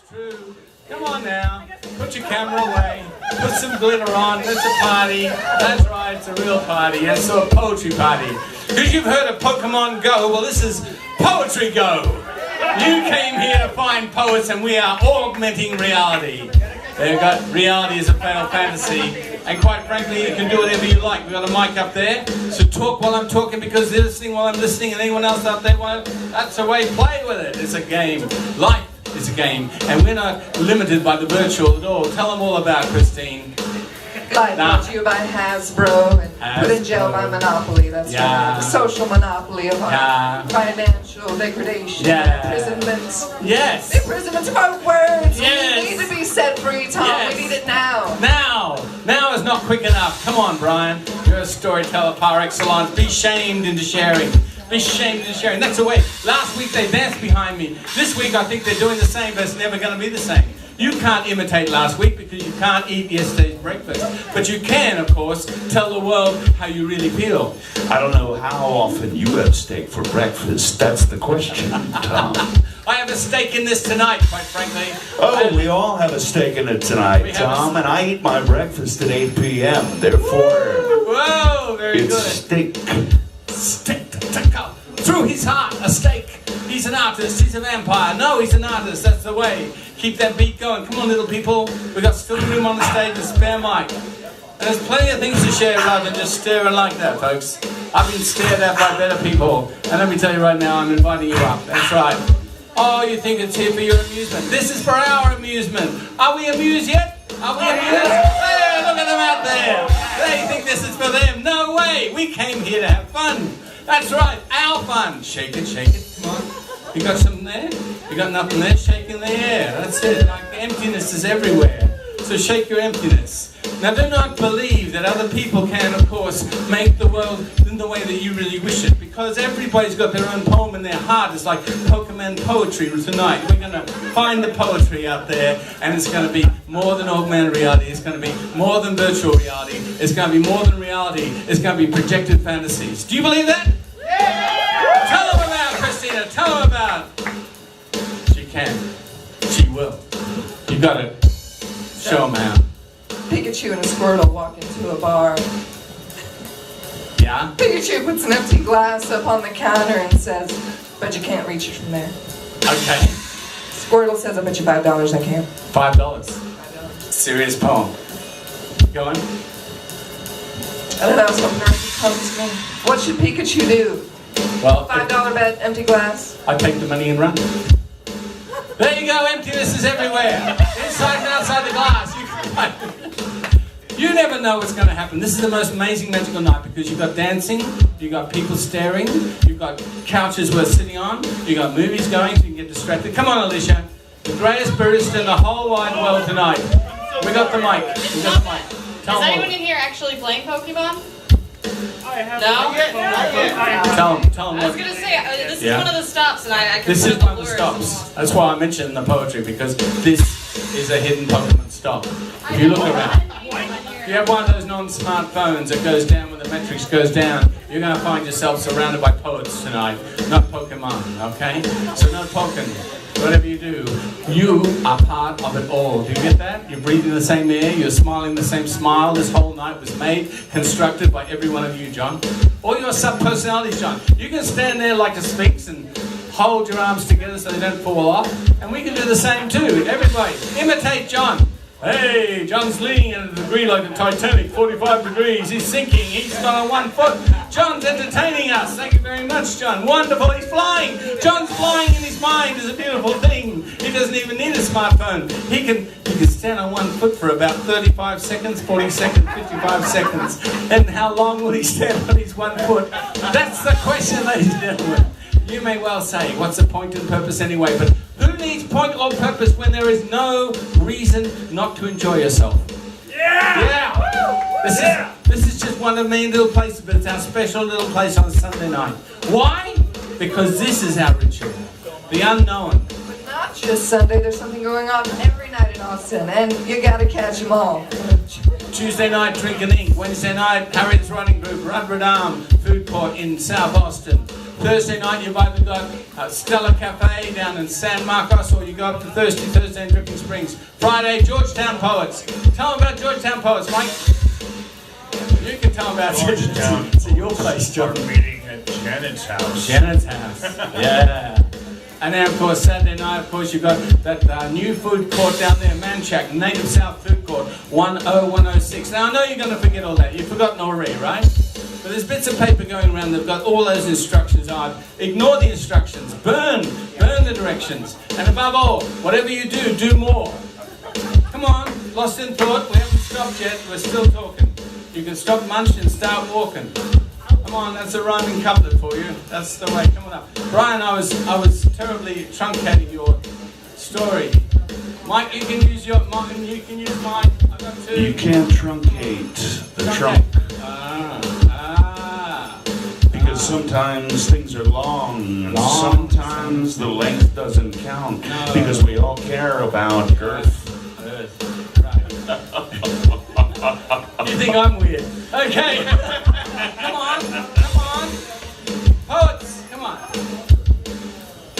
True. Come on now. Put your camera away. Put some glitter on. It's a party. That's right, it's a real party. It's a poetry party. Because you've heard of Pokemon Go. Well, this is Poetry Go. You came here to find poets, and we are augmenting reality. They've got reality as a failed fantasy. And quite frankly, you can do whatever you like. We've got a mic up there. So talk while I'm talking, because they're listening while I'm listening, and anyone else out there, that's the way. Play with it. It's a game. Life is a game. And we're not limited by the virtual at all. Tell them all about Christine. Life brought to you by Hasbro and put in jail by Monopoly. That's right. The social monopoly of our financial degradation, imprisonments. Yes. Imprisonments of our words. Yes. We need to be set free, Tom. Yes. We need it now. Now is not quick enough. Come on, Brian. You're a storyteller par excellence. Be shamed into sharing. Be shamed into sharing. That's the way. Last week they danced behind me. This week I think they're doing the same, but it's never going to be the same. You can't imitate last week because you can't eat yesterday's breakfast. But you can, of course, tell the world how you really feel. I don't know how often you have steak for breakfast. That's the question, Tom. I have a steak in this tonight, quite frankly. Oh, we all have a steak in it tonight, Tom. And I eat my breakfast at 8 p.m. Therefore, whoa, very it's good. Steak. Through his heart, a steak. He's an artist. He's a vampire. No, he's an artist. That's the way. Keep that beat going. Come on, little people. We've got still room on the stage, a spare mic. And there's plenty of things to share rather than just staring like that, folks. I've been stared at by better people. And let me tell you right now, I'm inviting you up. That's right. Oh, you think it's here for your amusement. This is for our amusement. Are we amused yet? Are we amused? Hey, look at them out there. They think this is for them. No way. We came here to have fun. That's right, our fun. Shake it, come on. You got something there? You got nothing there? Shake in the air. That's it. Like emptiness is everywhere. So shake your emptiness. Now do not believe that other people can, of course, make the world in the way that you really wish it. Because everybody's got their own poem in their heart. It's like Pokemon poetry tonight. We're going to find the poetry out there, and it's going to be more than augmented reality. It's going to be more than virtual reality. It's going to be more than reality. It's going to be projected fantasies. Do you believe that? Yeah! Tell them about Christina. Tell them about. She can. She will. You got to show them how. Pikachu and a Squirtle walk into a bar. Yeah? Pikachu puts an empty glass up on the counter and says, "Bet you can't reach it from there." Okay. Squirtle says, "I bet you $5 I can." $5. Serious poem. Go on. And then some nurse comes to me. What should Pikachu do? Well, $5 bet, empty glass. I take the money and run. There you go, emptiness is everywhere. Inside and outside the glass. You never know what's going to happen. This is the most amazing magical night because you've got dancing, you've got people staring, you've got couches worth sitting on, you've got movies going so you can get distracted. Come on, Alicia. The greatest barista in the whole wide world tonight. We got the mic. We got the mic. Is anyone in here actually playing Pokemon? Tell them I was going to say, this is one of the stops, and I This is one of the stops. That's why I mentioned the poetry, because this is a hidden Pokemon stop. If you look around, if you have one of those non-smartphones that goes down when the matrix goes down, you're going to find yourself surrounded by poets tonight, not Pokemon, okay? So no Pokemon. Whatever you do, you are part of it all. Do you get that? You're breathing the same air, you're smiling the same smile. This whole night was made, constructed by every one of you, John. All your sub-personalities, John. You can stand there like a sphinx and hold your arms together so they don't fall off. And we can do the same too. Everybody, imitate John. Hey, John's leaning at a degree like the Titanic, 45 degrees. He's sinking. He's got on one foot. John's entertaining us. Thank you very much, John. Wonderful. He's flying. John's flying in his mind is a beautiful thing. He doesn't even need a smartphone. He can stand on one foot for about 35 seconds, 40 seconds, 55 seconds. And how long will he stand on his one foot? That's the question, ladies and gentlemen. You may well say, what's the point and purpose anyway? But who needs point or purpose when there is no reason not to enjoy yourself? Yeah! This is just one of many little places, but it's our special little place on Sunday night. Why? Because this is our ritual. The unknown. But not just Sunday, there's something going on every night in Austin, and you gotta catch them all. Tuesday night, Drinking Ink. Wednesday night, Harriet's Running Group, Rudbard Arm Food Court in South Austin. Thursday night, you've either got Stella Cafe down in San Marcos, or you go up to Thirsty Thursday in Dripping Springs. Friday, Georgetown Poets. Tell them about Georgetown Poets, Mike. You can tell them about Georgetown. It's your place, John. Our meeting at Janet's house. Janet's house. Yeah. And then, of course, Saturday night, of course, you've got that new food court down there, Manchac, Native South Food Court, 10106. Now, I know you're going to forget all that. You've forgotten already, right? But there's bits of paper going around that have got all those instructions on. Ignore the instructions. Burn the directions. And above all, whatever you do, do more. Come on, lost in thought. We haven't stopped yet. We're still talking. You can stop munching and start walking. Come on, that's a rhyming couplet for you. That's the way. Come on up. Brian, I was terribly truncating your story. Mike, you can use mine. You can use mine. I've got two. You can't truncate the trunk. Because sometimes things are long, and sometimes the length doesn't count. No. Because we all care about girth. You think I'm weird? Okay. Come on. Poets, come on.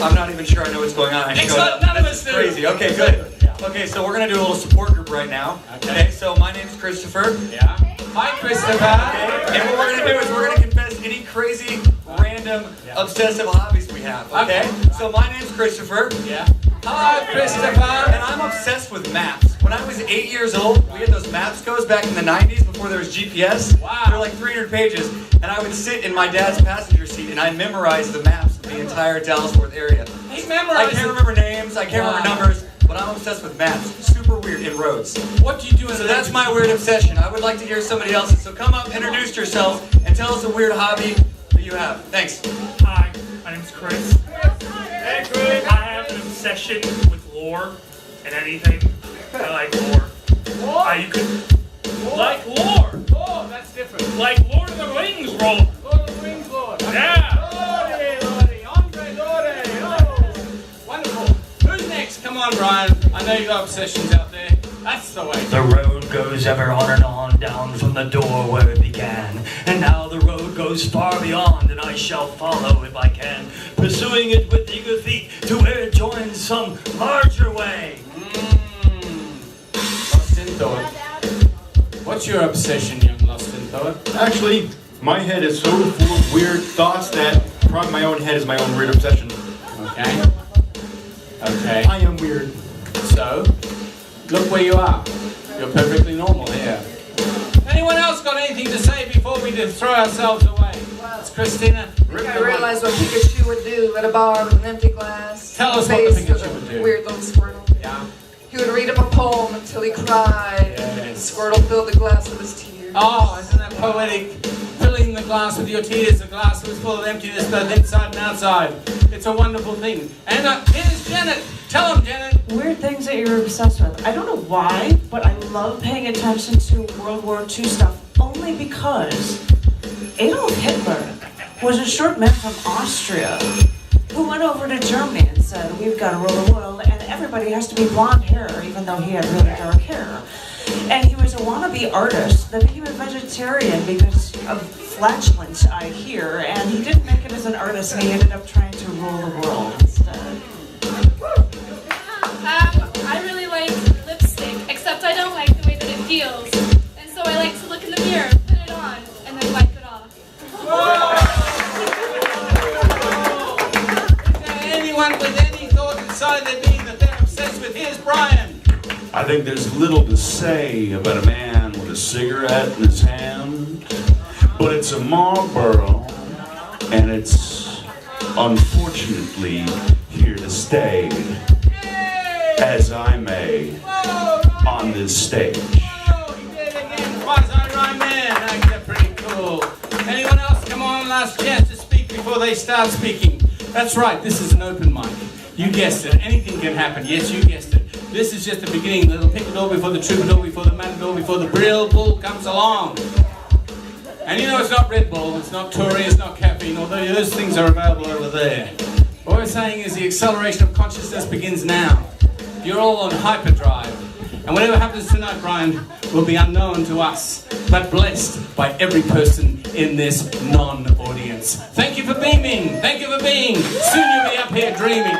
I'm not even sure I know what's going on. None of us do. Crazy. Okay, good. Okay, so we're gonna do a little support group right now. Okay. So my name's Christopher. Yeah. Hi, Christopher. Okay. And what we're gonna do is we're gonna confess any crazy, random, obsessive hobbies we have. Okay. So my name's Christopher. Yeah. Hello, Christopher. And I'm obsessed with maps. When I was 8 years old, we had those maps goes back in the 90s before there was GPS. Wow. They were like 300 pages. And I would sit in my dad's passenger seat and I memorized the maps of the entire Dallas-Fort Worth area. He memorized. I can't remember names, I can't remember numbers, but I'm obsessed with maps. Super weird, in roads. What do you do in So that's my weird obsession. I would like to hear somebody else's. So come up, introduce yourself, and tell us a weird hobby that you have. Thanks. Hi, my name's Chris. Hey, Chris. I have an obsession with lore and anything. I like lore. Lore? You could like lore. Lore, that's different. Like Lord of the Rings, Lord. Lord of the Rings, Lord. Yeah. Lordy, Andre Lordy. Oh, wonderful. Who's next? Come on, Brian. I know you got obsessions out there. That's the way. The road goes ever on and on, down from the door where it began. And now the road goes far beyond, and I shall follow if I can, pursuing it with eager feet to where it joins some larger way. Lost in thought. What's your obsession, young lost in thought? Actually, my head is so full of weird thoughts that probably my own head is my own weird obsession. Okay. Okay. I am weird. So, look where you are. You're perfectly normal here. Anyone else got anything to say before we just throw ourselves away? It's Christina. I realized what Pikachu would do at a bar with an empty glass. Tell us what the Pikachu would do. Weird little Squirtle. Yeah. He would read him a poem until he cried. Yes. Squirtle filled the glass with his tears. Oh, isn't that poetic? Filling the glass with your tears. The glass was full of emptiness, both inside and outside. It's a wonderful thing. And here's Janet. Tell him, Janet. Weird things that you're obsessed with. I don't know why, but I love paying attention to World War II stuff only because Adolf Hitler was a short man from Austria who went over to Germany and said, we've got to rule the world and everybody has to be blonde hair, even though he had really dark hair. And he was a wannabe artist that became a vegetarian because of flatulence, I hear, and he didn't make it as an artist and he ended up trying to rule the world instead. I really like lipstick, except I don't like the way that it feels. And so I like to look in the mirror, put it on, and then wipe it off. Is there anyone with any thought inside their being that they're obsessed with? Here's Brian. I think there's little to say about a man with a cigarette in his hand, but it's a Marlboro, and it's unfortunately here to stay, as I may, on this stage. Oh, he did it again. Quasi-rhyme man. I think that's pretty cool. Anyone else? Come on, last chance to speak before they start speaking. That's right, this is an open mic. You guessed it. Anything can happen. Yes, you guessed it. This is just the beginning. Little picador before the troubadour, before the matador, before the brill bull comes along. And you know it's not Red Bull, it's not Tory, it's not caffeine, although those things are available over there. What we're saying is the acceleration of consciousness begins now. You're all on hyperdrive. And whatever happens tonight, Brian, will be unknown to us, but blessed by every person in this non-audience. Thank you for beaming. Thank you for being. Soon you'll be up here dreaming.